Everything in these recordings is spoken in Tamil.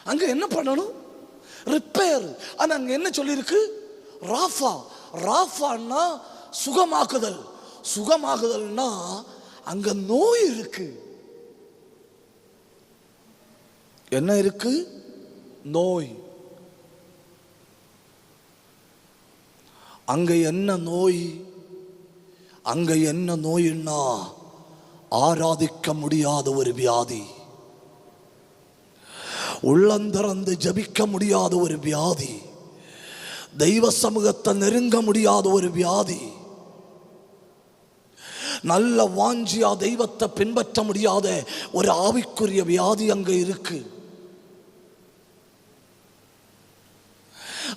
அங்க என்ன பண்ணணும்? ரிப்பேர். ஆனா அங்க என்ன சொல்லியிருக்கு? ராஃபா. ராஃபான்னா சுகமாக்குதல். சுகமாகுதல்னா அங்க நோய் இருக்கு. என்ன இருக்கு? நோய். அங்க என்ன நோய்? அங்க என்ன நோய்னா ஆராதிக்க முடியாத ஒரு வியாதி, உள்ளந்தரந்து ஜபிக்க முடியாத ஒரு வியாதி, தெய்வ சமூகத்தை நெருங்க முடியாத ஒரு வியாதி, நல்ல வாஞ்சியா தெய்வத்தை பின்பற்ற முடியாத ஒரு ஆவிக்குரிய வியாதி அங்க இருக்கு.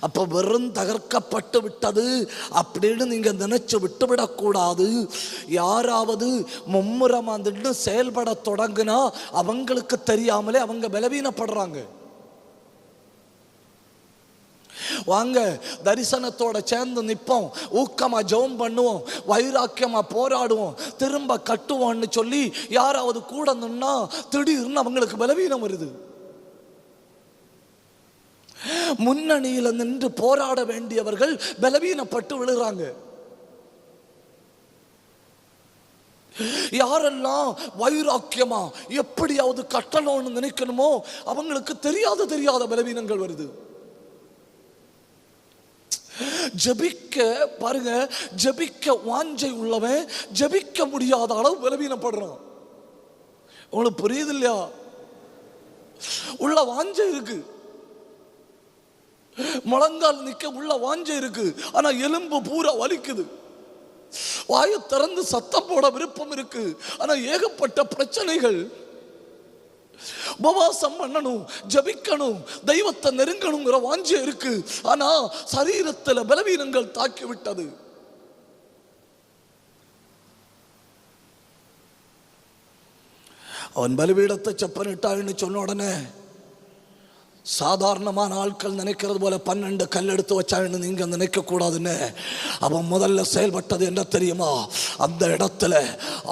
அப்ப வெறும் தகர்க்கப்பட்டு விட்டது அப்படின்னு நீங்க நினைச்சு விட்டுவிடக்கூடாது. யாராவது மும்முரமா நின்று செயல்பட தொடங்கினா அவங்களுக்கு தெரியாமலே அவங்க பலவீனப்படுறாங்க. வாங்க தரிசனத்தோட சேர்ந்து நிற்போம், ஊக்கமா ஜெபம் பண்ணுவோம், வைராக்கியமா போராடுவோம், திரும்ப கட்டுவோம்னு சொல்லி யாராவது கூட நின்னா திடீர்னு அவங்களுக்கு பலவீனம் வருது. முன்னணியில நின்று போராட வேண்டியவர்கள் பலவீனப்பட்டு விழுறாங்க. யாரெல்லாம் வைராக்கியமா எப்படியாவது கட்டணும்னு நினைக்கணுமோ அவங்களுக்கு தெரியாத பலவீனங்கள் வருது. ஜபிக்க பாருங்க, ஜபிக்க வாஞ்சை உள்ளவன் ஜபிக்க முடியாத அளவு பலவீனப்படுறான். உங்களுக்கு புரியுது இல்லையா? உள்ள வாஞ்சை இருக்கு, முழங்கால் நிக்க உள்ள வாஞ்சை இருக்கு, ஆனா எலும்பு பூரா வலிக்குது. வாயை திறந்து சத்தம் போட விருப்பம் இருக்கு, ஆனா ஏகப்பட்ட பிரச்சனைகள். உபவாசம் பண்ணணும், ஜபிக்கணும், தெய்வத்தை நெருங்கணுங்கிற வாஞ்சை இருக்கு, ஆனா சரீரத்தில் பலவீனங்கள் தாக்கி விட்டது. அவன் பலிபீடத்தை செப்பனிட்டான்னு சொன்ன உடனே சாதாரணமான ஆட்கள் நினைக்கிறது போல 12 கல் எடுத்து வச்சான்னு நீங்க நினைக்க கூடாதுன்னு அவன் முதல்ல செயல்பட்டது என்ன தெரியுமா? அந்த இடத்துல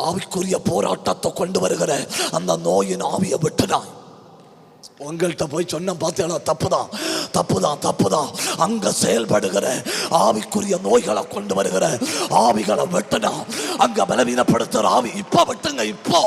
ஆவிக்குரிய போராட்டத்தை கொண்டு வருகிற அந்த நோயின் ஆவியை விட்டுனான். உங்கள்கிட்ட போய் சொன்ன பார்த்தீங்களா? தப்புதான். அங்க செயல்படுகிற ஆவிக்குரிய நோய்களை கொண்டு வருகிற ஆவிகளை வெட்டினா, அங்க பலவீனப்படுத்துற ஆவி இப்ப விட்டுங்க. இப்போ